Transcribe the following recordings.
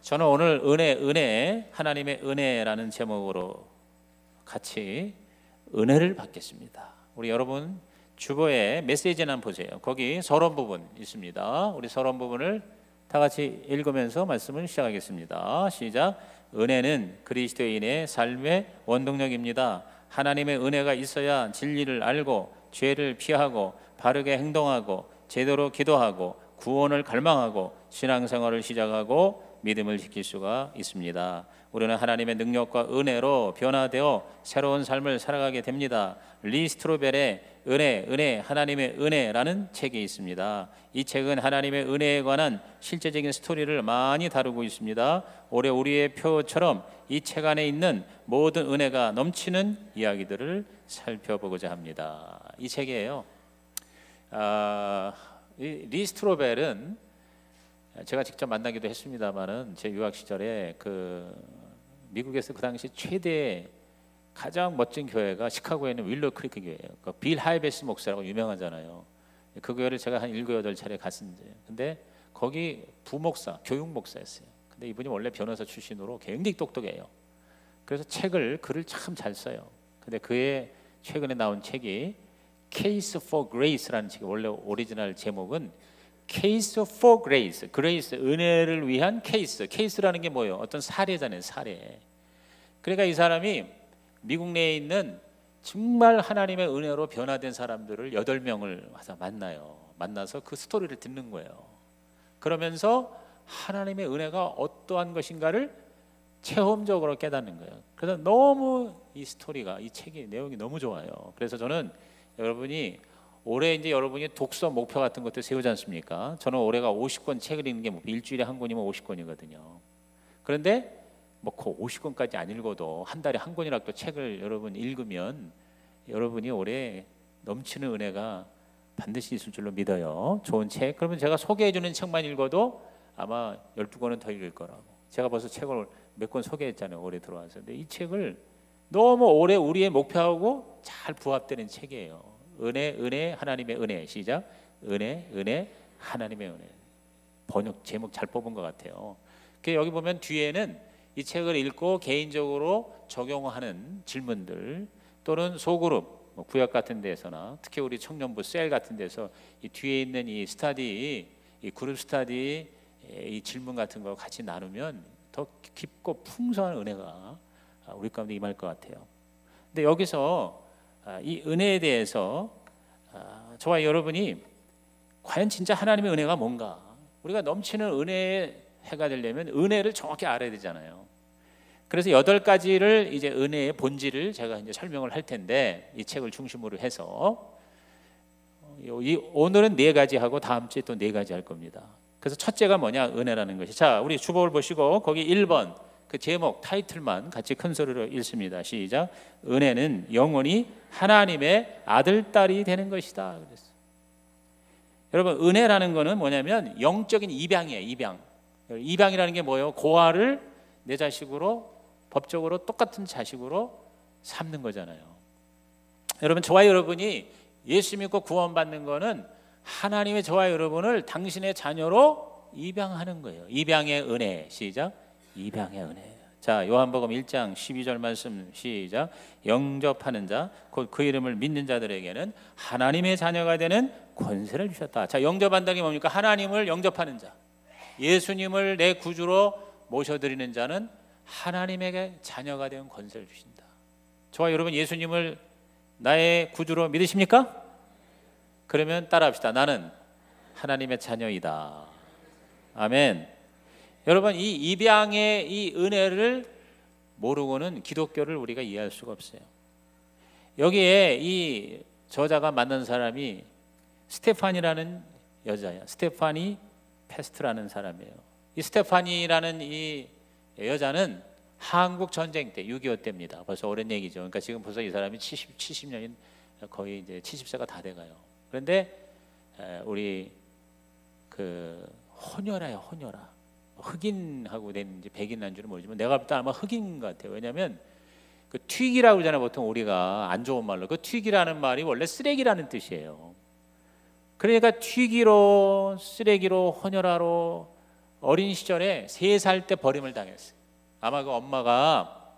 저는 오늘 은혜, 하나님의 은혜라는 제목으로 같이 은혜를 받겠습니다. 우리 여러분 주보에 메시지는 한번 보세요. 거기 서론 부분 있습니다. 우리 서론 부분을 다 같이 읽으면서 말씀을 시작하겠습니다. 시작. 은혜는 그리스도인의 삶의 원동력입니다. 하나님의 은혜가 있어야 진리를 알고 죄를 피하고 바르게 행동하고 제대로 기도하고 구원을 갈망하고 신앙생활을 시작하고 믿음을 지킬 수가 있습니다. 우리는 하나님의 능력과 은혜로 변화되어 새로운 삶을 살아가게 됩니다. 리 스트로벨의 은혜, 하나님의 은혜라는 책이 있습니다. 이 책은 하나님의 은혜에 관한 실제적인 스토리를 많이 다루고 있습니다. 올해 우리의 표처럼 이 책 안에 있는 모든 은혜가 넘치는 이야기들을 살펴보고자 합니다. 이 책이에요. 리 스트로벨은 제가 직접 만나기도 했습니다만은 제 유학 시절에 미국에서 그 당시 최대 가장 멋진 교회가 시카고에 있는 윌로 크리크 교회예요. 빌 하이베스 목사라고 유명하잖아요. 그 교회를 제가 한 7, 8차례 갔습니다. 근데 거기 부목사, 교육 목사였어요. 근데 이분이 원래 변호사 출신으로 굉장히 똑똑해요. 그래서 글을 참 잘 써요. 근데 그의 최근에 나온 책이 Case for Grace라는 책이 원래 오리지널 제목은 Case for Grace, 은혜를 위한 케이스라는 게 뭐예요? 어떤 사례잖아요, 사례. 그러니까 이 사람이 미국 내에 있는 정말 하나님의 은혜로 변화된 사람들을 8명을 와서 만나서 그 스토리를 듣는 거예요. 그러면서 하나님의 은혜가 어떠한 것인가를 체험적으로 깨닫는 거예요. 그래서 너무 이 책의 내용이 너무 좋아요. 그래서 저는 올해 이제 여러분이 독서 목표 같은 것도 세우지 않습니까? 저는 올해가 50권 책을 읽는 게 목표, 일주일에 한 권이면 50권이거든요. 그런데 그 50권까지 안 읽어도 한 달에 한 권이라도 책을 여러분 읽으면 여러분이 올해 넘치는 은혜가 반드시 있을 줄로 믿어요. 좋은 책. 그러면 제가 소개해주는 책만 읽어도 아마 12권은 더 읽을 거라고. 제가 벌써 책을 몇 권 소개했잖아요. 올해 들어와서. 근데 이 책을 너무 올해 우리의 목표하고 잘 부합되는 책이에요. 은혜, 하나님의 은혜. 시작. 은혜, 하나님의 은혜. 번역 제목 잘 뽑은 것 같아요. 여기 보면 뒤에는 이 책을 읽고 개인적으로 적용하는 질문들 또는 소그룹, 구역 같은 데서나 특히 우리 청년부 셀 같은 데서 이 뒤에 있는 이 그룹 스터디 이 질문 같은 거 같이 나누면 더 깊고 풍성한 은혜가 우리 가운데 임할 것 같아요. 근데 여기서 이 은혜에 대해서 저와 여러분이 과연 진짜 하나님의 은혜가 뭔가, 우리가 넘치는 은혜의 해가 되려면 은혜를 정확히 알아야 되잖아요. 그래서 8가지를 이제 은혜의 본질을 제가 이제 설명을 할 텐데 이 책을 중심으로 해서 오늘은 4가지 하고 다음 주에 또 4가지 할 겁니다. 그래서 첫째가 뭐냐? 은혜라는 것이. 자, 우리 주복을 보시고 거기 1번 그 제목 타이틀만 같이 큰 소리로 읽습니다. 시작. 은혜는 영원히 하나님의 아들 딸이 되는 것이다. 그랬어요. 여러분, 은혜라는 거는 뭐냐면 영적인 입양이에요. 입양이라는 게 뭐예요? 고아를 내 자식으로 법적으로 똑같은 자식으로 삼는 거잖아요. 여러분, 저와 여러분이 예수 믿고 구원받는 거는 하나님의 저와 여러분을 당신의 자녀로 입양하는 거예요. 입양의 은혜. 시작. 입양의 은혜. 자, 요한복음 1장 12절 말씀 시작. 영접하는 자, 곧 그 이름을 믿는 자들에게는 하나님의 자녀가 되는 권세를 주셨다. 자, 영접한다는 게 뭡니까? 하나님을 영접하는 자, 예수님을 내 구주로 모셔드리는 자는 하나님에게 자녀가 되는 권세를 주신다. 저와 여러분 예수님을 나의 구주로 믿으십니까? 그러면 따라합시다. 나는 하나님의 자녀이다. 아멘. 여러분, 이 입양의 이 은혜를 모르고는 기독교를 우리가 이해할 수가 없어요. 여기에 이 저자가 만난 사람이 스테파니라는 여자예요. 스테파니 페스트라는 사람이에요. 이 스테파니라는 이 여자는 한국 전쟁 때 6.25 때입니다. 벌써 오랜 얘기죠. 그러니까 지금 벌써 이 사람이 70년인 거의 이제 70세가 다 돼가요. 그런데 우리 혼혈아예요. 혼혈아. 흑인하고 됐는지 백인 난 줄은 모르지만 내가 볼 때 아마 흑인 것 같아요. 왜냐하면 그 튀기라고 그러잖아요. 보통 우리가 안 좋은 말로. 그 튀기라는 말이 원래 쓰레기라는 뜻이에요. 그러니까 튀기로, 쓰레기로, 혼혈아로 어린 시절에 3살 때 버림을 당했어요. 아마 그 엄마가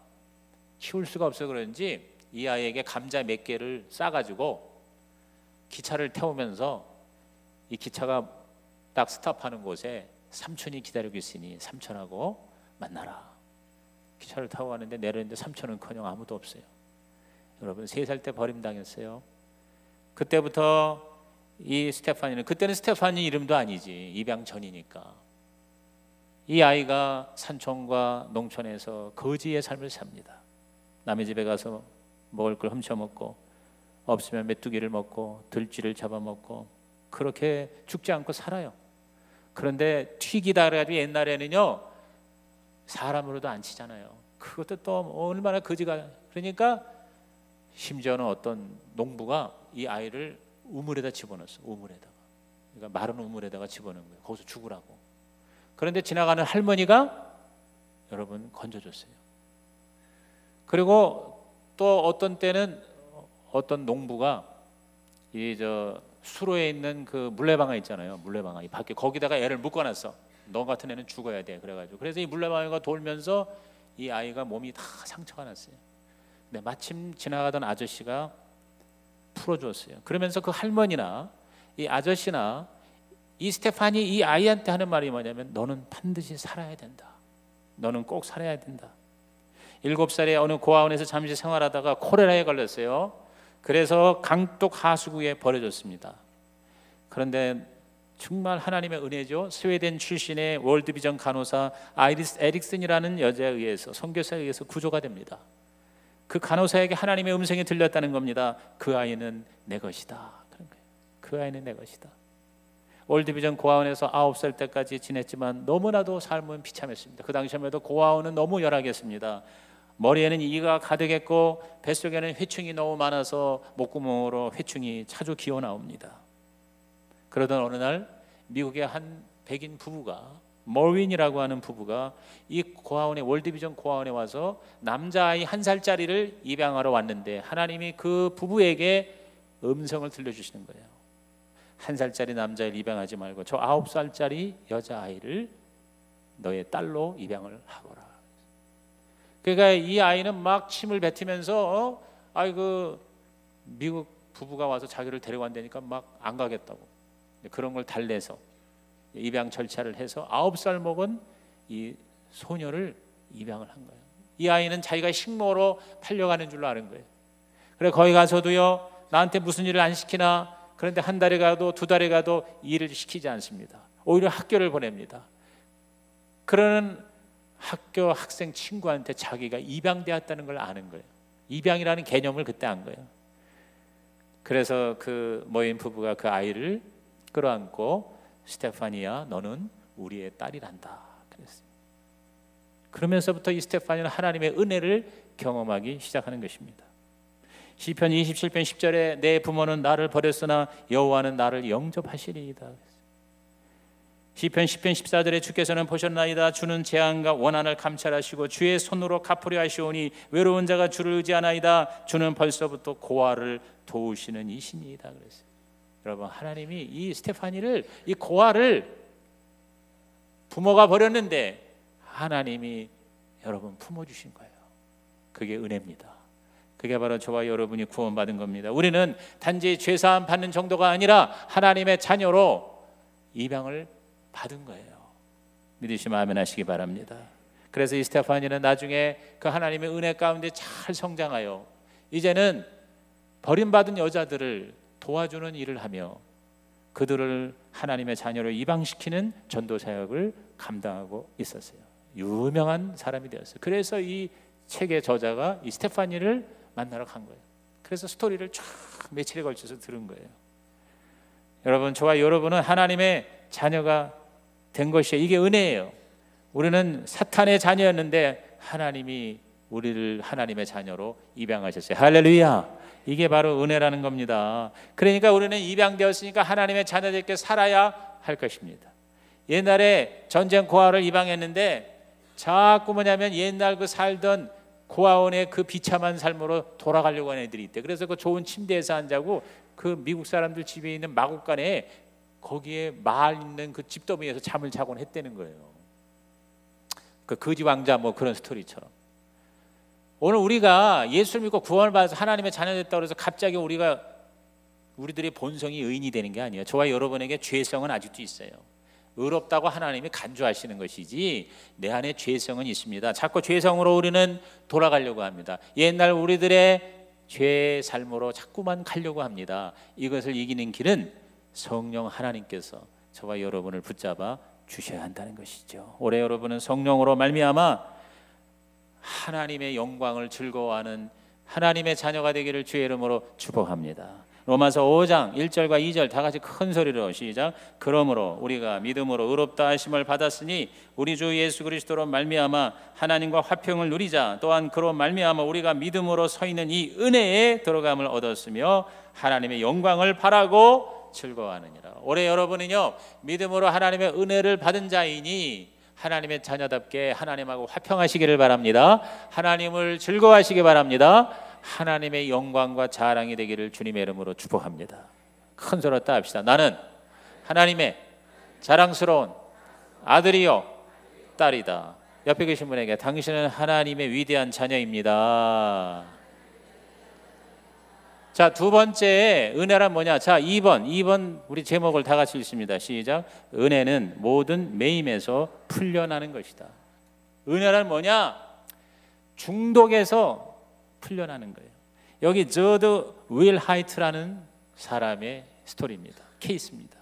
키울 수가 없어 그런지 이 아이에게 감자 몇 개를 싸가지고 기차를 태우면서 이 기차가 딱 스탑하는 곳에 삼촌이 기다리고 있으니 삼촌하고 만나라. 기차를 타고 가는데 내렸는데 삼촌은커녕 아무도 없어요. 여러분 3살 때 버림당했어요. 그때부터 이 스테파니는, 그때는 스테파니 이름도 아니지, 입양 전이니까 이 아이가 산촌과 농촌에서 거지의 삶을 삽니다. 남의 집에 가서 먹을 걸 훔쳐먹고 없으면 메뚜기를 먹고 들쥐를 잡아먹고 그렇게 죽지 않고 살아요. 그런데 튀기다 그래가지고 옛날에는요 사람으로도 안 치잖아요. 그것도 또 얼마나 거지가. 그러니까 심지어는 어떤 농부가 이 아이를 우물에다 집어넣었어. 우물에다가, 그러니까 마른 우물에다가 집어넣은 거예요. 거기서 죽으라고. 그런데 지나가는 할머니가 여러분 건져줬어요. 그리고 또 어떤 때는 어떤 농부가 이 수로에 있는 그 물레방아 있잖아요. 물레방아 이 밖에 거기다가 애를 묶어놨어. 너 같은 애는 죽어야 돼. 그래가지고 그래서 이 물레방아가 돌면서 이 아이가 몸이 다 상처가 났어요. 근데 마침 지나가던 아저씨가 풀어주었어요. 그러면서 그 할머니나 이 아저씨나 이 스테파니 이 아이한테 하는 말이 뭐냐면 너는 반드시 살아야 된다. 너는 꼭 살아야 된다. 7살에 어느 고아원에서 잠시 생활하다가 콜레라에 걸렸어요. 그래서 강둑 하수구에 버려졌습니다. 그런데 정말 하나님의 은혜죠. 스웨덴 출신의 월드비전 간호사 아이리스 에릭슨이라는 여자에 의해서, 선교사에 의해서 구조가 됩니다. 그 간호사에게 하나님의 음성이 들렸다는 겁니다. 그 아이는 내 것이다. 그런 거예요. 그 아이는 내 것이다. 월드비전 고아원에서 9살 때까지 지냈지만 너무나도 삶은 비참했습니다. 그 당시에도 고아원은 너무 열악했습니다. 머리에는 이가 가득했고 뱃속에는 회충이 너무 많아서 목구멍으로 회충이 자주 기어 나옵니다. 그러던 어느 날 미국의 한 백인 부부가, 머윈이라고 하는 부부가 이 고아원에, 월드비전 고아원에 와서 남자아이 1살짜리를 입양하러 왔는데 하나님이 그 부부에게 음성을 들려주시는 거예요. 1살짜리 남자아이를 입양하지 말고 저 9살짜리 여자아이를 너의 딸로 입양을 하거라. 그러니까 이 아이는 막 침을 뱉으면서 아이고 미국 부부가 와서 자기를 데려간다니까 막 안 가겠다고 그런 걸 달래서 입양 절차를 해서 9살 먹은 이 소녀를 입양을 한 거예요. 이 아이는 자기가 식모로 팔려가는 줄로 아는 거예요. 그래 거기 가서도요 나한테 무슨 일을 안 시키나. 그런데 한 달에 가도 두 달에 가도 일을 시키지 않습니다. 오히려 학교를 보냅니다. 그러는 학교 학생 친구한테 자기가 입양되었다는 걸 아는 거예요. 입양이라는 개념을 그때 안 거예요. 그래서 그 모인 부부가 그 아이를 끌어안고 스테파니야 너는 우리의 딸이란다 그랬어요. 그러면서부터 이 스테파니는 하나님의 은혜를 경험하기 시작하는 것입니다. 시편 27편 10절에 내 부모는 나를 버렸으나 여호와는 나를 영접하시리이다. 시편 10편 14절에 주께서는 보셨나이다. 주는 재앙과 원한을 감찰하시고 주의 손으로 갚으려 하시오니 외로운 자가 주를 의지하나이다. 주는 벌써부터 고아를 도우시는 이시니이다 그랬어요. 여러분 하나님이 이 스테파니를, 이 고아를 부모가 버렸는데 하나님이 여러분 품어주신 거예요. 그게 은혜입니다. 그게 바로 저와 여러분이 구원받은 겁니다. 우리는 단지 죄사함 받는 정도가 아니라 하나님의 자녀로 입양을 받은 거예요. 믿으시면 아멘 하시기 바랍니다. 그래서 이 스테파니는 나중에 그 하나님의 은혜 가운데 잘 성장하여 이제는 버림받은 여자들을 도와주는 일을 하며 그들을 하나님의 자녀로 입양시키는 전도 사역을 감당하고 있었어요. 유명한 사람이 되었어요. 그래서 이 책의 저자가 이 스테파니를 만나러 간 거예요. 그래서 스토리를 쫙 며칠에 걸쳐서 들은 거예요. 여러분, 저와 여러분은 하나님의 자녀가 된 것이에요. 이게 은혜예요. 우리는 사탄의 자녀였는데 하나님이 우리를 하나님의 자녀로 입양하셨어요. 할렐루야. 이게 바로 은혜라는 겁니다. 그러니까 우리는 입양되었으니까 하나님의 자녀들께 살아야 할 것입니다. 옛날에 전쟁 고아를 입양했는데 자꾸 뭐냐면 옛날 그 살던 고아원의 그 비참한 삶으로 돌아가려고 하는 애들이 있대. 그래서 그 좋은 침대에서 안 자고 그 미국 사람들 집에 있는 마구간에 거기에 말 있는 그 집더미에서 잠을 자곤 했다는 거예요. 그 거지 왕자 뭐 그런 스토리처럼. 오늘 우리가 예수를 믿고 구원을 받아서 하나님의 자녀 됐다고 해서 갑자기 우리들의 본성이 의인이 되는 게 아니에요. 저와 여러분에게 죄성은 아직도 있어요. 의롭다고 하나님이 간주하시는 것이지 내 안에 죄성은 있습니다. 자꾸 죄성으로 우리는 돌아가려고 합니다. 옛날 우리들의 죄 삶으로 자꾸만 가려고 합니다. 이것을 이기는 길은 성령 하나님께서 저와 여러분을 붙잡아 주셔야 한다는 것이죠. 올해 여러분은 성령으로 말미암아 하나님의 영광을 즐거워하는 하나님의 자녀가 되기를 주의 이름으로 축복합니다. 로마서 5장 1절과 2절 다 같이 큰 소리로 시작. 그러므로 우리가 믿음으로 의롭다 하심을 받았으니 우리 주 예수 그리스도로 말미암아 하나님과 화평을 누리자. 또한 그로 말미암아 우리가 믿음으로 서 있는 이 은혜에 들어감을 얻었으며 하나님의 영광을 바라고 즐거워하느니라. 올해 여러분은요 믿음으로 하나님의 은혜를 받은 자이니 하나님의 자녀답게 하나님하고 화평하시기를 바랍니다. 하나님을 즐거워하시기 바랍니다. 하나님의 영광과 자랑이 되기를 주님의 이름으로 축복합니다. 큰 소리로 따합시다. 나는 하나님의 자랑스러운 아들이요 딸이다. 옆에 계신 분에게 당신은 하나님의 위대한 자녀입니다. 자, 두 번째 은혜란 뭐냐? 자, 2번 우리 제목을 다 같이 읽습니다. 시작. 은혜는 모든 매임에서 풀려나는 것이다. 은혜란 뭐냐? 중독에서 풀려나는 거예요. 여기 저드 윌 하이트라는 사람의 스토리입니다. 케이스입니다.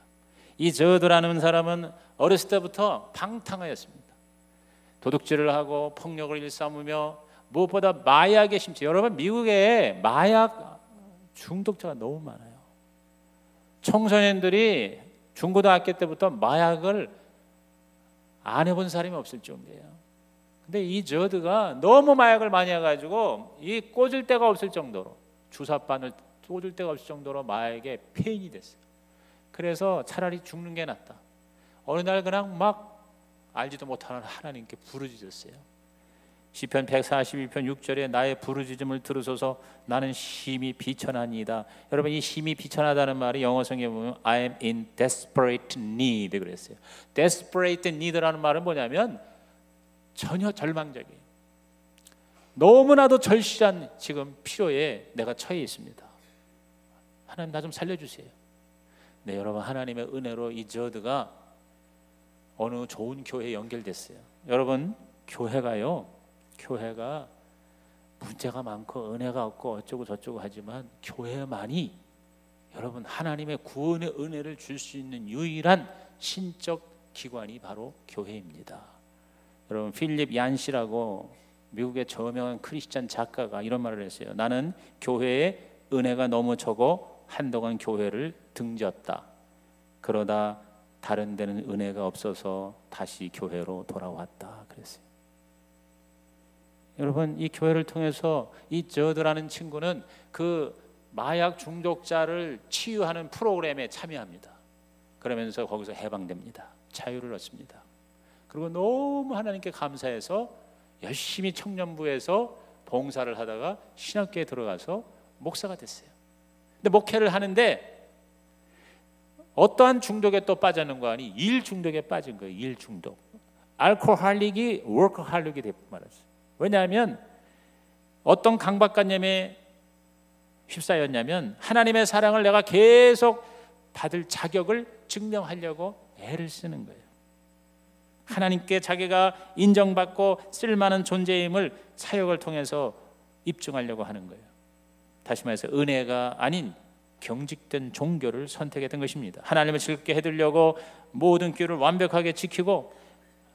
이 저드라는 사람은 어렸을 때부터 방탕하였습니다. 도둑질을 하고 폭력을 일삼으며 무엇보다 마약에 심취. 여러분 미국에 마약 중독자가 너무 많아요. 청소년들이 중고등학교 때부터 마약을 안 해본 사람이 없을 정도예요. 근데 이 저드가 너무 마약을 많이 해가지고 이 꽂을 데가 없을 정도로 주사바늘 꽂을 데가 없을 정도로 마약에 폐인이 됐어요. 그래서 차라리 죽는 게 낫다. 어느 날 그냥 막 알지도 못하는 하나님께 부르짖었어요. 시편 142편 6절에 나의 부르짖음을 들으소서 나는 심히 비천하니이다. 여러분 이 심히 비천하다는 말이 영어 성경에 보면 I am in desperate need 그랬어요. desperate need라는 말은 뭐냐면 전혀 절망적이에요. 너무나도 절실한 지금 필요에 내가 처해 있습니다. 하나님 나 좀 살려주세요. 네, 여러분 하나님의 은혜로 이 저드가 어느 좋은 교회에 연결됐어요. 여러분 교회가 문제가 많고 은혜가 없고 어쩌고 저쩌고 하지만 교회만이 여러분 하나님의 구원의 은혜를 줄 수 있는 유일한 신적 기관이 바로 교회입니다. 여러분 필립 얀시라고 미국의 저명한 크리스찬 작가가 이런 말을 했어요. 나는 교회에 은혜가 너무 적어 한동안 교회를 등졌다. 그러다 다른 데는 은혜가 없어서 다시 교회로 돌아왔다 그랬어요. 여러분 이 교회를 통해서 이 저드라는 친구는 그 마약 중독자를 치유하는 프로그램에 참여합니다. 그러면서 거기서 해방됩니다. 자유를 얻습니다. 그리고 너무 하나님께 감사해서 열심히 청년부에서 봉사를 하다가 신학교에 들어가서 목사가 됐어요. 근데 목회를 하는데 어떠한 중독에 또 빠졌는 거 아니? 일 중독에 빠진 거예요. 일 중독. 알코올릭이 워커홀릭이 되고 말았어요. 왜냐하면 어떤 강박관념에 휩싸였냐면 하나님의 사랑을 내가 계속 받을 자격을 증명하려고 애를 쓰는 거예요. 하나님께 자기가 인정받고 쓸만한 존재임을 사역을 통해서 입증하려고 하는 거예요. 다시 말해서 은혜가 아닌 경직된 종교를 선택했던 것입니다. 하나님을 즐겁게 해드리려고 모든 규를 완벽하게 지키고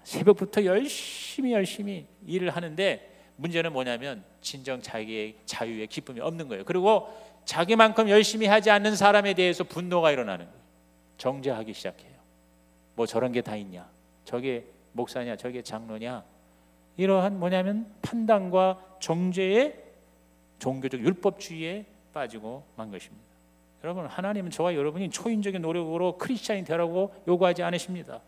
새벽부터 열심히 일을 하는데 문제는 뭐냐면 진정 자기의 자유의 기쁨이 없는 거예요. 그리고 자기만큼 열심히 하지 않는 사람에 대해서 분노가 일어나는 거예요. 정죄하기 시작해요. 뭐 저런 게 다 있냐, 저게 목사냐, 저게 장로냐, 이러한 뭐냐면 판단과 정죄의 종교적 율법주의에 빠지고 만 것입니다. 여러분 하나님은 저와 여러분이 초인적인 노력으로 크리스찬이 되라고 요구하지 않으십니다.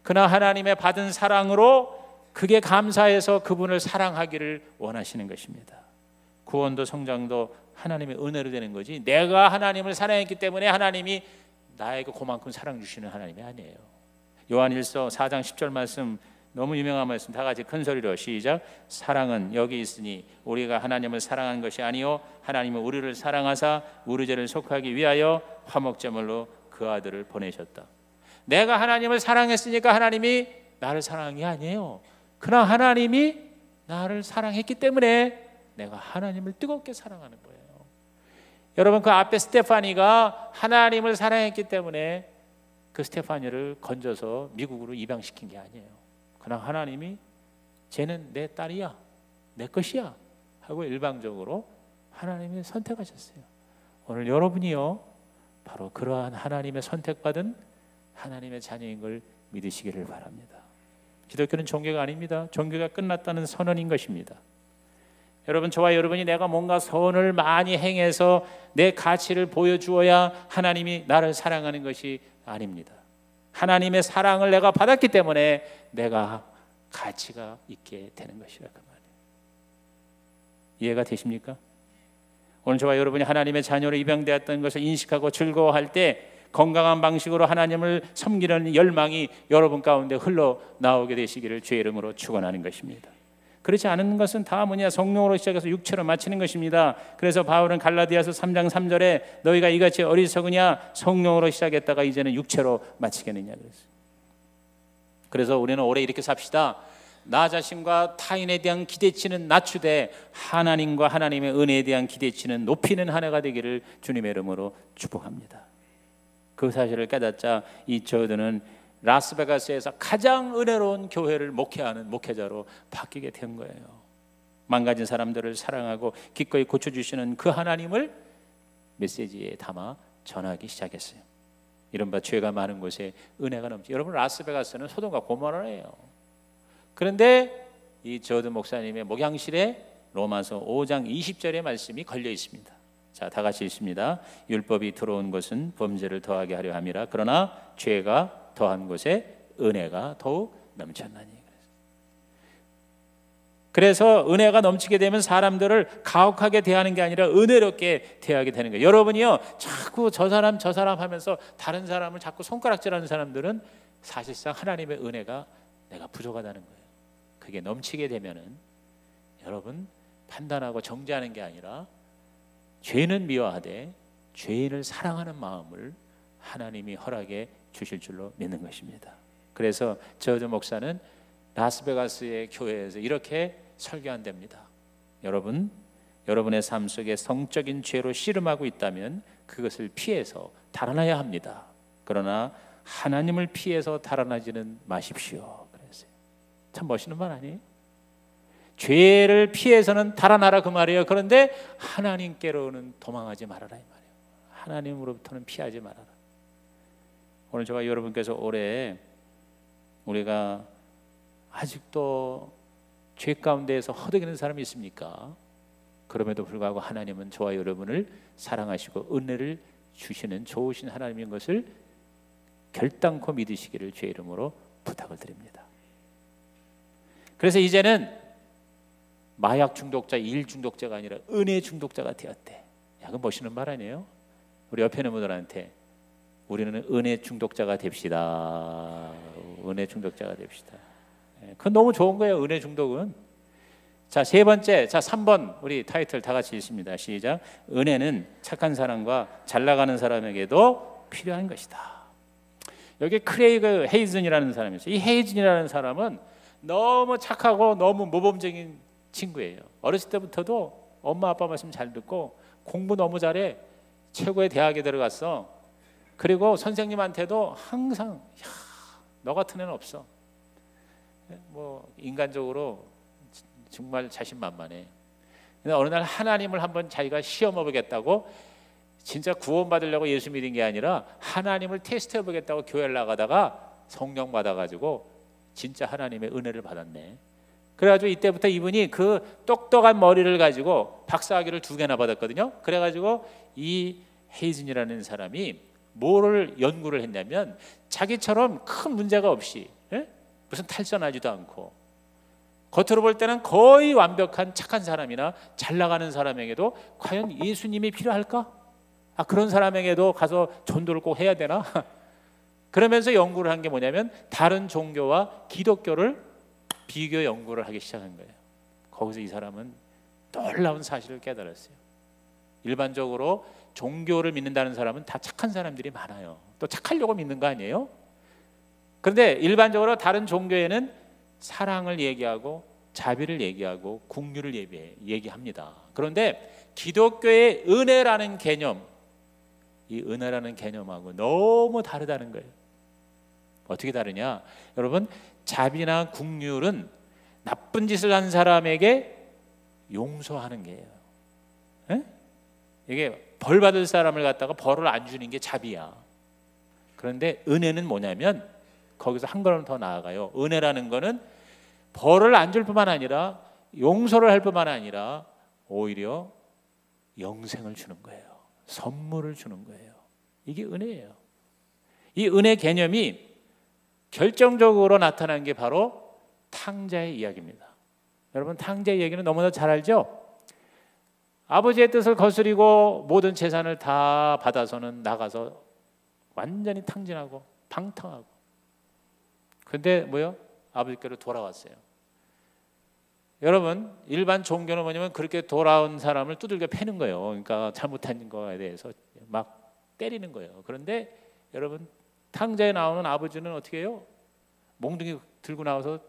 그러나 하나님의 받은 사랑으로 그게 감사해서 그분을 사랑하기를 원하시는 것입니다. 구원도 성장도 하나님의 은혜로 되는 거지 내가 하나님을 사랑했기 때문에 하나님이 나에게 그만큼 사랑 주시는 하나님이 아니에요. 요한일서 4장 10절 말씀, 너무 유명한 말씀, 다 같이 큰 소리로 시작. 사랑은 여기 있으니 우리가 하나님을 사랑한 것이 아니요 하나님은 우리를 사랑하사 우리 죄를 속하기 위하여 화목제물로 그 아들을 보내셨다. 내가 하나님을 사랑했으니까 하나님이 나를 사랑한 게 아니에요. 그러나 하나님이 나를 사랑했기 때문에 내가 하나님을 뜨겁게 사랑하는 거예요. 여러분, 그 앞에 스테파니가 하나님을 사랑했기 때문에 그 스테파니를 건져서 미국으로 입양시킨 게 아니에요. 그러나 하나님이 쟤는 내 딸이야, 내 것이야 하고 일방적으로 하나님이 선택하셨어요. 오늘 여러분이요 바로 그러한 하나님의 선택받은 하나님의 자녀인 걸 믿으시기를 바랍니다. 기독교는 종교가 아닙니다. 종교가 끝났다는 선언인 것입니다. 여러분, 저와 여러분이 내가 뭔가 선을 많이 행해서 내 가치를 보여주어야 하나님이 나를 사랑하는 것이 아닙니다. 하나님의 사랑을 내가 받았기 때문에 내가 가치가 있게 되는 것이라 그 말이에요. 이해가 되십니까? 오늘 저와 여러분이 하나님의 자녀로 입양되었다는 것을 인식하고 즐거워할 때 건강한 방식으로 하나님을 섬기려는 열망이 여러분 가운데 흘러나오게 되시기를 주의 이름으로 축원하는 것입니다. 그렇지 않은 것은 다 뭐냐, 성령으로 시작해서 육체로 마치는 것입니다. 그래서 바울은 갈라디아서 3장 3절에 너희가 이같이 어리석으냐, 성령으로 시작했다가 이제는 육체로 마치겠느냐 그랬어요. 그래서 우리는 올해 이렇게 삽시다. 나 자신과 타인에 대한 기대치는 낮추되 하나님과 하나님의 은혜에 대한 기대치는 높이는 한 해가 되기를 주님의 이름으로 축복합니다. 그 사실을 깨닫자 이 저들은 라스베가스에서 가장 은혜로운 교회를 목회하는 목회자로 바뀌게 된 거예요. 망가진 사람들을 사랑하고 기꺼이 고쳐주시는 그 하나님을 메시지에 담아 전하기 시작했어요. 이른바 죄가 많은 곳에 은혜가 넘치. 여러분, 라스베가스는 소돔과 고모라예요. 그런데 이 저드 목사님의 목양실에 로마서 5장 20절의 말씀이 걸려 있습니다. 자, 다 같이 읽습니다. 율법이 들어온 것은 범죄를 더하게 하려 함이라. 그러나 죄가 더한 곳에 은혜가 더욱 넘쳤나니. 그래서 은혜가 넘치게 되면 사람들을 가혹하게 대하는 게 아니라 은혜롭게 대하게 되는 거예요. 여러분이요 자꾸 저 사람 하면서 다른 사람을 자꾸 손가락질하는 사람들은 사실상 하나님의 은혜가 내가 부족하다는 거예요. 그게 넘치게 되면은 여러분 판단하고 정죄하는 게 아니라 죄는 미워하되 죄인을 사랑하는 마음을 하나님이 허락해 주실 줄로 믿는 것입니다. 그래서 저주 목사는 라스베가스의 교회에서 이렇게 설교한답니다. 여러분, 여러분의 삶 속에 성적인 죄로 씨름하고 있다면 그것을 피해서 달아나야 합니다. 그러나 하나님을 피해서 달아나지는 마십시오. 그랬어요. 참 멋있는 말 아니에요? 죄를 피해서는 달아나라 그 말이에요. 그런데 하나님께로는 도망하지 말아라 이 말이에요. 하나님으로부터는 피하지 말아라. 오늘 저와 여러분께서 올해 우리가 아직도 죄 가운데에서 허덕이는 사람이 있습니까? 그럼에도 불구하고 하나님은 저와 여러분을 사랑하시고 은혜를 주시는 좋으신 하나님인 것을 결단코 믿으시기를 주의 이름으로 부탁을 드립니다. 그래서 이제는 마약 중독자, 일 중독자가 아니라 은혜 중독자가 되었대. 야, 그건 멋있는 말 아니에요? 우리 옆에 있는 분들한테 우리는 은혜 중독자가 됩시다. 은혜 중독자가 됩시다. 그건 너무 좋은 거예요. 은혜 중독은. 자, 세 번째, 자 3번 우리 타이틀 다 같이 읽습니다. 시작. 은혜는 착한 사람과 잘 나가는 사람에게도 필요한 것이다. 여기 크레이그 헤이즌이라는 사람이 있어요. 이 헤이즌이라는 사람은 너무 착하고 너무 모범적인 친구예요. 어렸을 때부터도 엄마 아빠 말씀 잘 듣고 공부 너무 잘해. 최고의 대학에 들어갔어. 그리고 선생님한테도 항상 야, 너 같은 애는 없어. 뭐 인간적으로 정말 자신만만해. 근데 어느 날 하나님을 한번 자기가 시험해 보겠다고 진짜 구원받으려고 예수 믿은 게 아니라 하나님을 테스트해 보겠다고 교회를 나가다가 성령 받아가지고 진짜 하나님의 은혜를 받았네. 그래가지고 이때부터 이분이 그 똑똑한 머리를 가지고 박사학위를 2개나 받았거든요. 그래가지고 이 헤이즌이라는 사람이 뭐를 연구를 했냐면 자기처럼 큰 문제가 없이 무슨 탈선하지도 않고 겉으로 볼 때는 거의 완벽한 착한 사람이나 잘 나가는 사람에게도 과연 예수님이 필요할까? 아, 그런 사람에게도 가서 전도를 꼭 해야 되나? 그러면서 연구를 한 게 뭐냐면 다른 종교와 기독교를 비교 연구를 하기 시작한 거예요. 거기서 이 사람은 놀라운 사실을 깨달았어요. 일반적으로 종교를 믿는다는 사람은 다 착한 사람들이 많아요. 또 착하려고 믿는 거 아니에요? 그런데 일반적으로 다른 종교에는 사랑을 얘기하고 자비를 얘기하고 긍휼을 얘기합니다. 그런데 기독교의 은혜라는 개념, 이 은혜라는 개념하고 너무 다르다는 거예요. 어떻게 다르냐? 여러분, 자비나 긍휼은 나쁜 짓을 한 사람에게 용서하는 게예요. 에? 이게 벌 받을 사람을 갖다가 벌을 안 주는 게 자비야. 그런데 은혜는 뭐냐면 거기서 한 걸음 더 나아가요. 은혜라는 거는 벌을 안 줄 뿐만 아니라 용서를 할 뿐만 아니라 오히려 영생을 주는 거예요. 선물을 주는 거예요. 이게 은혜예요. 이 은혜 개념이 결정적으로 나타난 게 바로 탕자의 이야기입니다. 여러분, 탕자의 이야기는 너무나 잘 알죠? 아버지의 뜻을 거스리고 모든 재산을 다 받아서는 나가서 완전히 탕진하고 방탕하고, 근데 뭐요? 아버지께로 돌아왔어요. 여러분, 일반 종교는 뭐냐면 그렇게 돌아온 사람을 두들겨 패는 거예요. 그러니까 잘못한 거에 대해서 막 때리는 거예요. 그런데 여러분, 탕자에 나오는 아버지는 어떻게 해요? 몽둥이 들고 나와서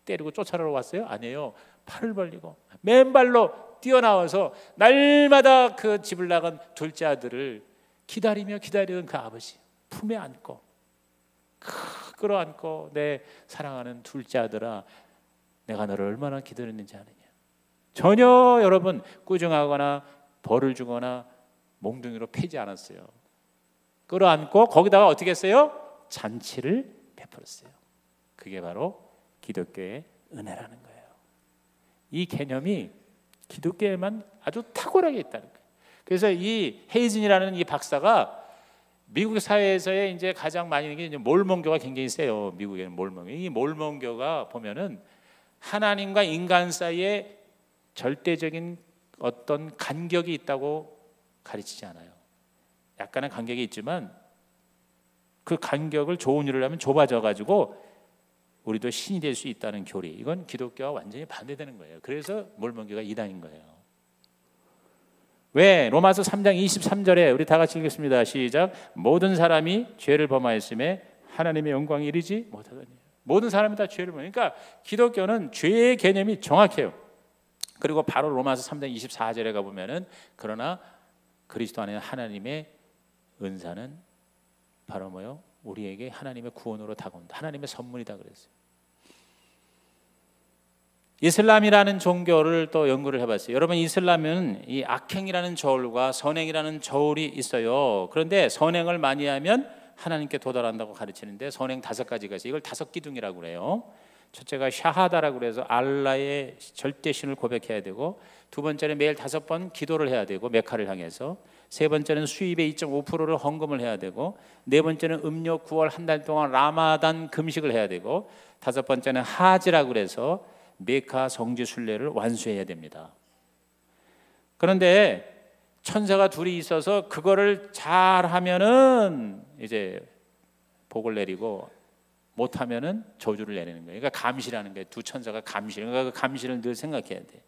때리고 쫓아내러 왔어요? 아니에요. 팔을 벌리고 맨발로 뛰어나와서 날마다 그 집을 나간 둘째 아들을 기다리던 그 아버지 품에 안고 끌어안고, 내 사랑하는 둘째 아들아, 내가 너를 얼마나 기다렸는지 아느냐. 전혀 여러분 꾸중하거나 벌을 주거나 몽둥이로 패지 않았어요. 끌어안고 거기다가 어떻게 했어요? 잔치를 베풀었어요. 그게 바로 기독교의 은혜라는 거예요. 이 개념이 기독교에만 아주 탁월하게 있다는 거예요. 그래서 이 헤이즌이라는 이 박사가 미국 사회에서의 이제 가장 많이 있는 게 이제 몰몬교가 굉장히 세요. 미국에는 몰몬교. 이 몰몬교가 보면은 하나님과 인간 사이에 절대적인 어떤 간격이 있다고 가르치지 않아요. 약간의 간격이 있지만 그 간격을 좋은 일을 하면 좁아져 가지고 우리도 신이 될 수 있다는 교리, 이건 기독교와 완전히 반대되는 거예요. 그래서 몰몬교가 이단인 거예요. 왜? 로마서 3장 23절에 우리 다 같이 읽겠습니다. 시작. 모든 사람이 죄를 범하였음에 하나님의 영광이 이르지 못하더니. 모든 사람이 다 죄를 범해요. 그러니까 기독교는 죄의 개념이 정확해요. 그리고 바로 로마서 3장 24절에 가보면은 그러나 그리스도 안에 하나님의 은사는 바로 뭐요? 우리에게 하나님의 구원으로 다가온다. 하나님의 선물이다 그랬어요. 이슬람이라는 종교를 또 연구를 해봤어요. 여러분, 이슬람은 이 악행이라는 저울과 선행이라는 저울이 있어요. 그런데 선행을 많이 하면 하나님께 도달한다고 가르치는데 선행 5가지가 있어요. 이걸 5기둥이라고 그래요. 첫째가 샤하다라고 그래서 알라의 절대신을 고백해야 되고, 두 번째는 매일 5번 기도를 해야 되고 메카를 향해서, 세 번째는 수입의 2.5%를 헌금을 해야 되고, 네 번째는 음력 9월 한 달 동안 라마단 금식을 해야 되고, 5번째는 하지라고 그래서 메카 성지 순례를 완수해야 됩니다. 그런데 천사가 둘이 있어서 그거를 잘하면은 이제 복을 내리고 못하면은 저주를 내리는 거예요. 그러니까 감시라는 거예요. 두 천사가 감시. 그러니까 그 감시를 늘 생각해야 돼.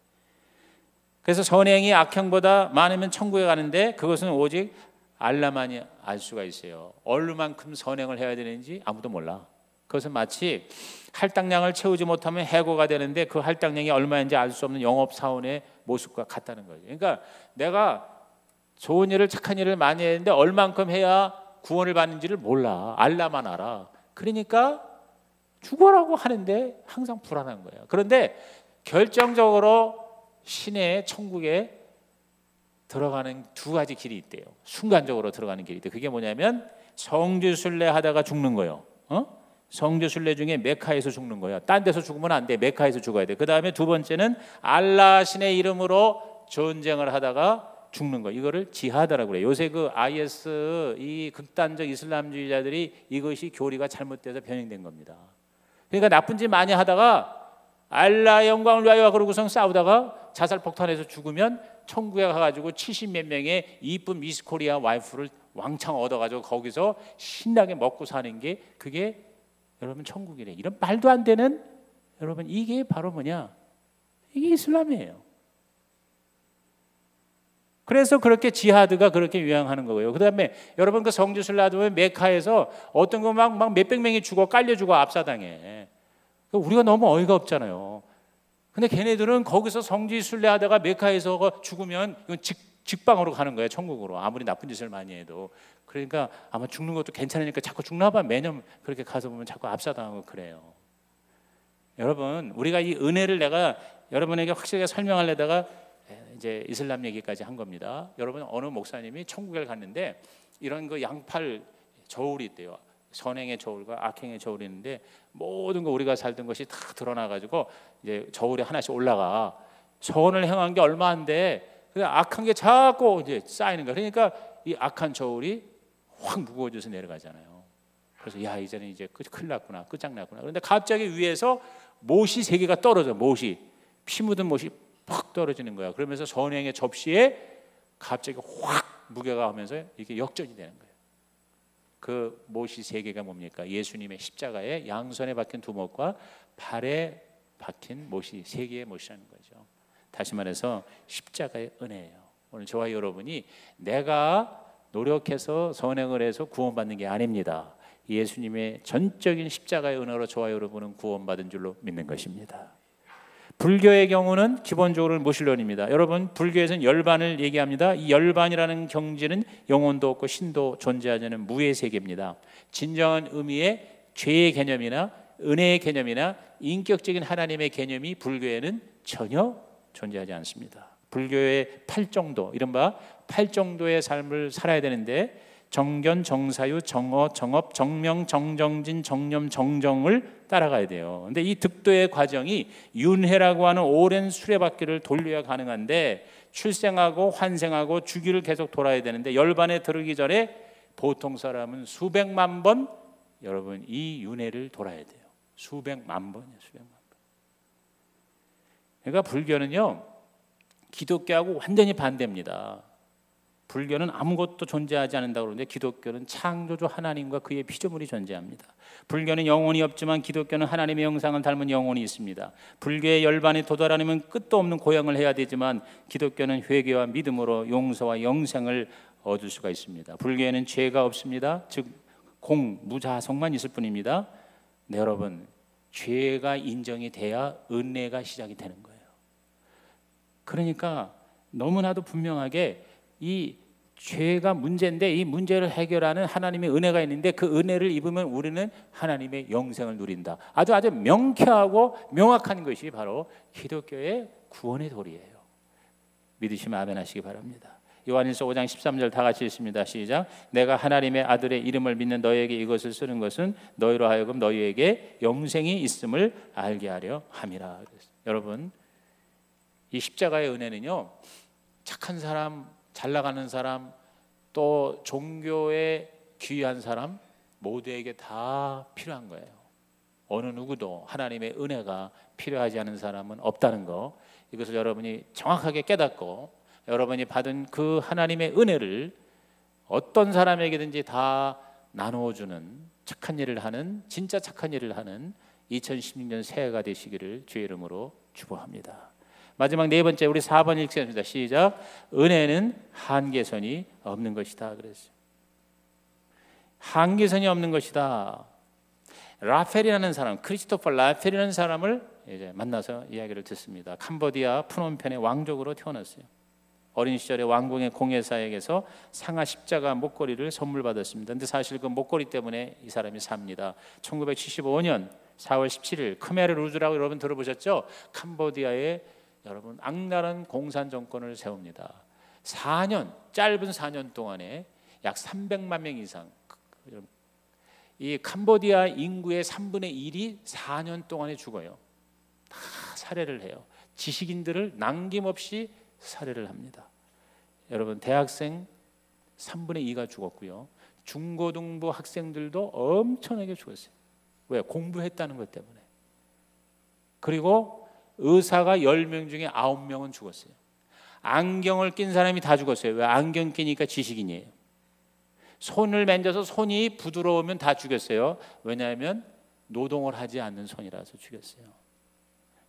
그래서 선행이 악행보다 많으면 천국에 가는데 그것은 오직 알라만이 알 수가 있어요. 얼마만큼 선행을 해야 되는지 아무도 몰라. 그것은 마치 할당량을 채우지 못하면 해고가 되는데 그 할당량이 얼마인지 알 수 없는 영업사원의 모습과 같다는 거죠. 그러니까 내가 좋은 일을, 착한 일을 많이 했는데 얼만큼 해야 구원을 받는지를 몰라. 알라만 알아. 그러니까 죽어라고 하는데 항상 불안한 거예요. 그런데 결정적으로 신의 천국에 들어가는 2가지 길이 있대요. 순간적으로 들어가는 길이 있대요. 그게 뭐냐면 성지순례 하다가 죽는 거예요. 성지순례 중에 메카에서 죽는 거예요. 딴 데서 죽으면 안 돼. 메카에서 죽어야 돼. 그 다음에 두 번째는 알라 신의 이름으로 전쟁을 하다가 죽는 거. 이거를 지하다라고 그래요. 요새 그 IS 이 극단적 이슬람주의자들이 이것이 교리가 잘못돼서 변형된 겁니다. 그러니까 나쁜 짓 많이 하다가 알라의 영광을 위하여 그러고선 싸우다가 자살 폭탄에서 죽으면 천국에 가가지고 70몇 명의 이쁜 미스 코리아 와이프를 왕창 얻어가지고 거기서 신나게 먹고 사는 게 그게 여러분 천국이래. 이런 말도 안 되는 여러분 이게 바로 뭐냐? 이게 이슬람이에요. 그래서 그렇게 지하드가 그렇게 유행하는 거고요. 그 다음에 여러분 그 성지순례 하면 메카에서 어떤 거 막 몇백 명이 죽어 깔려 죽어 압사당해. 우리가 너무 어이가 없잖아요. 근데 걔네들은 거기서 성지순례 하다가 메카에서 죽으면 이건 직방으로 가는 거예요. 천국으로. 아무리 나쁜 짓을 많이 해도. 그러니까 아마 죽는 것도 괜찮으니까 자꾸 죽나 봐. 매년 그렇게 가서 보면 자꾸 압사당하고 그래요. 여러분 우리가 이 은혜를 내가 여러분에게 확실하게 설명하려다가 이제 이슬람 얘기까지 한 겁니다. 여러분 어느 목사님이 천국에 갔는데 이런 그 양팔 저울이 있대요. 선행의 저울과 악행의 저울이 있는데 모든 거 우리가 살던 것이 다 드러나 가지고 이제 저울이 하나씩 올라가. 선을 행한 게 얼마 안 돼. 그냥 악한 게 자꾸 이제 쌓이는 거야. 그러니까 이 악한 저울이 확 무거워져서 내려가잖아요. 그래서 야 이제는 이제 큰일 났구나, 끝장났구나. 그런데 갑자기 위에서 못이 3개가 떨어져. 못이 피 묻은 못이 팍 떨어지는 거야. 그러면서 선행의 접시에 갑자기 확 무게가 하면서 이게 역전이 되는 거예요. 그 못이 3개가 뭡니까? 예수님의 십자가에 양손에 박힌 두 못과 발에 박힌 못이 3개의 못이라는 거죠. 다시 말해서 십자가의 은혜예요. 오늘 저와 여러분이 내가 노력해서 선행을 해서 구원받는 게 아닙니다. 예수님의 전적인 십자가의 은혜로 저와 여러분은 구원받은 줄로 믿는 것입니다. 불교의 경우는 기본적으로 무신론입니다. 여러분 불교에서는 열반을 얘기합니다. 이 열반이라는 경지는 영혼도 없고 신도 존재하지 않는 무의 세계입니다. 진정한 의미의 죄의 개념이나 은혜의 개념이나 인격적인 하나님의 개념이 불교에는 전혀 존재하지 않습니다. 불교의 8정도, 이른바 8정도의 삶을 살아야 되는데 정견, 정사유, 정어, 정업, 정명, 정정진, 정념, 정정을 따라가야 돼요. 근데 이 득도의 과정이 윤회라고 하는 오랜 수레바퀴를 돌려야 가능한데 출생하고 환생하고 주기를 계속 돌아야 되는데 열반에 들어기 전에 보통 사람은 수백만 번 여러분 이 윤회를 돌아야 돼요. 수백만 번이에요. 수백만 번. 그러니까 불교는요 기독교하고 완전히 반대입니다. 불교는 아무것도 존재하지 않는다고 그러는데 기독교는 창조주 하나님과 그의 피조물이 존재합니다. 불교는 영혼이 없지만 기독교는 하나님의 형상을 닮은 영혼이 있습니다. 불교의 열반에 도달하려면 끝도 없는 고행을 해야 되지만 기독교는 회개와 믿음으로 용서와 영생을 얻을 수가 있습니다. 불교에는 죄가 없습니다. 즉 무자성만 있을 뿐입니다. 네, 여러분 죄가 인정이 돼야 은혜가 시작이 되는 거예요. 그러니까 너무나도 분명하게 이 죄가 문제인데 이 문제를 해결하는 하나님의 은혜가 있는데 그 은혜를 입으면 우리는 하나님의 영생을 누린다. 아주 명쾌하고 명확한 것이 바로 기독교의 구원의 도리예요. 믿으시면 아멘 하시기 바랍니다. 요한일서 5장 13절 다 같이 읽습니다. 시작. 내가 하나님의 아들의 이름을 믿는 너희에게 이것을 쓰는 것은 너희로 하여금 너희에게 영생이 있음을 알게 하려 함이라. 여러분 이 십자가의 은혜는요 착한 사람, 잘 나가는 사람, 또 종교에 귀한 사람 모두에게 다 필요한 거예요. 어느 누구도 하나님의 은혜가 필요하지 않은 사람은 없다는 거, 이것을 여러분이 정확하게 깨닫고 여러분이 받은 그 하나님의 은혜를 어떤 사람에게든지 다 나누어주는 착한 일을 하는, 진짜 착한 일을 하는 2016년 새해가 되시기를 주의 이름으로 축복합니다. 마지막 4번째 우리 4번 읽겠습니다. 시작. 은혜는 한계선이 없는 것이다 그랬어요. 한계선이 없는 것이다. 라펠이라는 사람, 크리스토퍼 라펠이라는 사람을 이제 만나서 이야기를 듣습니다. 캄보디아 프놈펜의 왕족으로 태어났어요. 어린 시절에 왕궁의 공예사에게서 상하 십자가 목걸이를 선물 받았습니다. 근데 사실 그 목걸이 때문에 이 사람이 삽니다. 1975년 4월 17일 크메르 루즈라고 여러분 들어보셨죠? 캄보디아의 여러분 악랄한 공산 정권을 세웁니다. 4년, 짧은 4년 동안에 약 300만 명 이상, 이 캄보디아 인구의 3분의 1이 4년 동안에 죽어요. 다 살해를 해요. 지식인들을 남김없이 살해를 합니다. 여러분 대학생 3분의 2가 죽었고요. 중고등부 학생들도 엄청나게 죽었어요. 왜? 공부했다는 것 때문에. 그리고 의사가 10명 중에 9명은 죽었어요. 안경을 낀 사람이 다 죽었어요. 왜? 안경 끼니까 지식인이에요. 손을 만져서 손이 부드러우면 다 죽였어요. 왜냐하면 노동을 하지 않는 손이라서 죽였어요.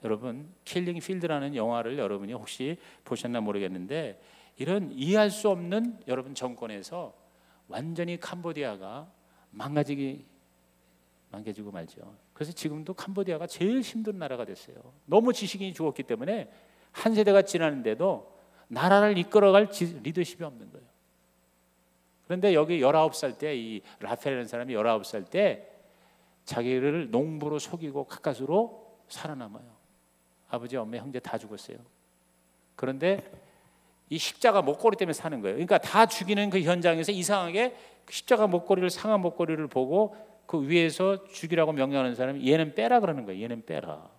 여러분, 킬링 필드라는 영화를 여러분이 혹시 보셨나 모르겠는데, 이런 이해할 수 없는 여러분 정권에서 완전히 캄보디아가 망가지고 말죠. 그래서 지금도 캄보디아가 제일 힘든 나라가 됐어요. 너무 지식인이 죽었기 때문에 한 세대가 지나는데도 나라를 이끌어갈 리더십이 없는 거예요. 그런데 여기 19살 때 이 라펠이라는 사람이 19살 때 자기를 농부로 속이고 가까스로 살아남아요. 아버지, 엄마, 형제 다 죽었어요. 그런데 이 십자가 목걸이 때문에 사는 거예요. 그러니까 다 죽이는 그 현장에서 이상하게 십자가 목걸이를, 상한 목걸이를 보고 그 위에서 죽이라고 명령하는 사람이 얘는 빼라 그러는 거예요. 얘는 빼라.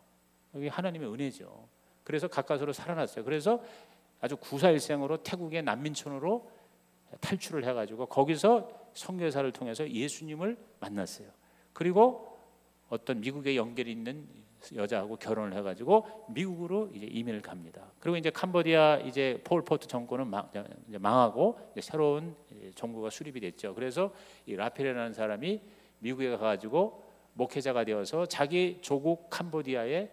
여기 하나님의 은혜죠. 그래서 가까스로 살아났어요. 그래서 아주 구사일생으로 태국의 난민촌으로 탈출을 해가지고 거기서 선교사를 통해서 예수님을 만났어요. 그리고 어떤 미국에 연결이 있는 여자하고 결혼을 해가지고 미국으로 이제 이민을 갑니다. 그리고 이제 캄보디아 이제 폴포트 정권은 이제 망하고 이제 새로운 정부가 수립이 됐죠. 그래서 이 라펠이라는 사람이 미국에 가가지고 목회자가 되어서 자기 조국 캄보디아에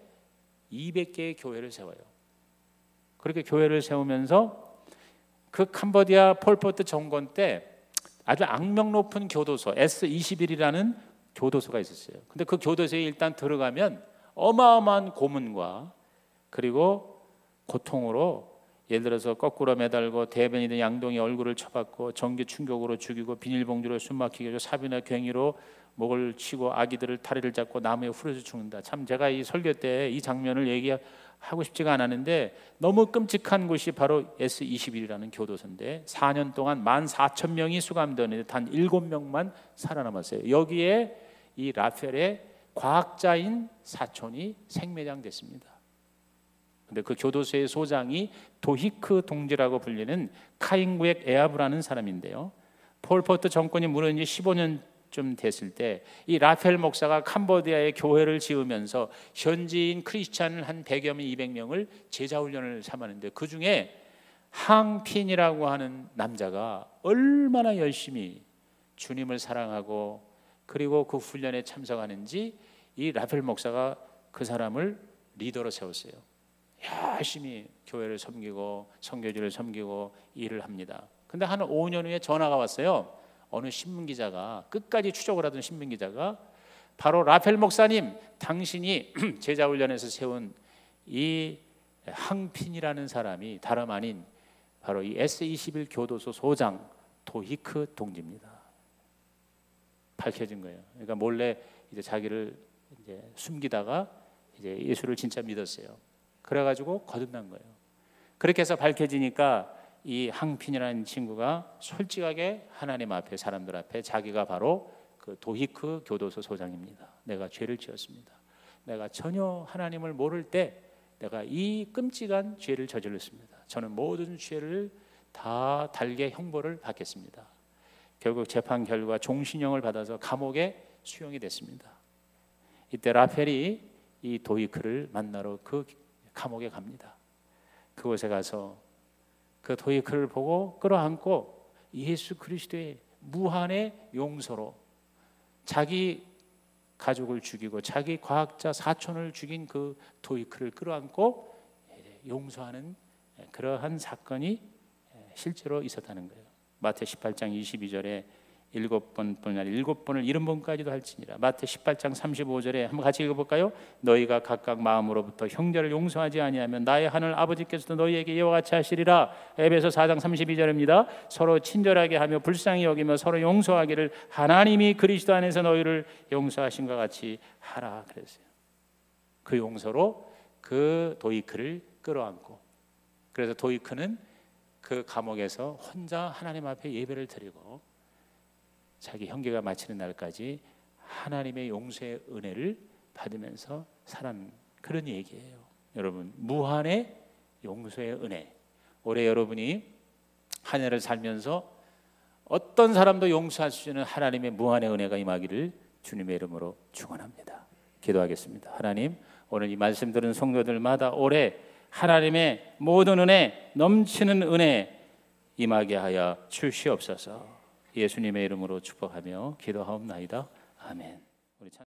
200개의 교회를 세워요. 그렇게 교회를 세우면서 그 캄보디아 폴포트 정권 때 아주 악명 높은 교도소 S21이라는 교도소가 있었어요. 근데 그 교도소에 일단 들어가면 어마어마한 고문과 그리고 고통으로, 예를 들어서 거꾸로 매달고 대변이든 양동이 얼굴을 쳐박고 전기 충격으로 죽이고 비닐봉지로 숨막히게 하고 삽이나 괭이로 목을 치고 아기들을 다리를 잡고 나무에 후려서 죽는다. 참 제가 이 설교 때 이 장면을 얘기하고 싶지가 않았는데 너무 끔찍한 곳이 바로 S21이라는 교도소인데 4년 동안 14,000명이 수감되었는데 단 7명만 살아남았어요. 여기에 이 라펠의 과학자인 사촌이 생매장됐습니다. 근데 그 교도소의 소장이 도히크 동지라고 불리는 카잉구엑 에아브라는 사람인데요. 폴포트 정권이 무너진 지 15년쯤 됐을 때 이 라펠 목사가 캄보디아에 교회를 지으면서 현지인 크리스찬을 한 100여 명, 200명을 제자훈련을 삼았는데 그 중에 항핀이라고 하는 남자가 얼마나 열심히 주님을 사랑하고 그리고 그 훈련에 참석하는지 이 라펠 목사가 그 사람을 리더로 세웠어요. 열심히 교회를 섬기고 선교지를 섬기고 일을 합니다. 근데 한 5년 후에 전화가 왔어요. 어느 신문기자가, 끝까지 추적을 하던 신문기자가 바로 라펠 목사님, 당신이 제자훈련에서 세운 이 항핀이라는 사람이 다름 아닌 바로 이 S21 교도소 소장 도히크 동지입니다. 밝혀진 거예요. 그러니까 몰래 이제 자기를 이제 숨기다가 이제 예수를 진짜 믿었어요. 그래가지고 거듭난 거예요. 그렇게 해서 밝혀지니까 이 항핀이라는 친구가 솔직하게 하나님 앞에, 사람들 앞에 자기가 바로 그 도히크 교도소 소장입니다. 내가 죄를 지었습니다. 내가 전혀 하나님을 모를 때 내가 이 끔찍한 죄를 저질렀습니다. 저는 모든 죄를 다 달게 형벌을 받겠습니다. 결국 재판 결과 종신형을 받아서 감옥에 수용이 됐습니다. 이때 라펠이 이 도히크를 만나러 그 감옥에 갑니다. 그곳에 가서 그 도히크를 보고 끌어안고 예수 그리스도의 무한의 용서로 자기 가족을 죽이고 자기 과학자 사촌을 죽인 그 도히크를 끌어안고 용서하는 그러한 사건이 실제로 있었다는 거예요. 마태 18장 22절에 7번을 70번까지도 할지니라. 마태 18장 35절에 한번 같이 읽어볼까요? 너희가 각각 마음으로부터 형제를 용서하지 아니하면 나의 하늘 아버지께서도 너희에게 이와 같이 하시리라. 에베소 4장 32절입니다. 서로 친절하게 하며 불쌍히 여기며 서로 용서하기를 하나님이 그리스도 안에서 너희를 용서하신 것 같이 하라 그랬어요. 그 용서로 그 도히크를 끌어안고, 그래서 도히크는 그 감옥에서 혼자 하나님 앞에 예배를 드리고 자기 형제가 마치는 날까지 하나님의 용서의 은혜를 받으면서 살아난 그런 얘기예요. 여러분, 무한의 용서의 은혜. 올해 여러분이 한 해를 살면서 어떤 사람도 용서할 수 있는 하나님의 무한의 은혜가 임하기를 주님의 이름으로 축원합니다. 기도하겠습니다. 하나님, 오늘 이 말씀 들은 성도들마다 올해 하나님의 모든 은혜, 넘치는 은혜 임하게 하여 주시옵소서. 예수님의 이름으로 축복하며 기도하옵나이다. 아멘. 우리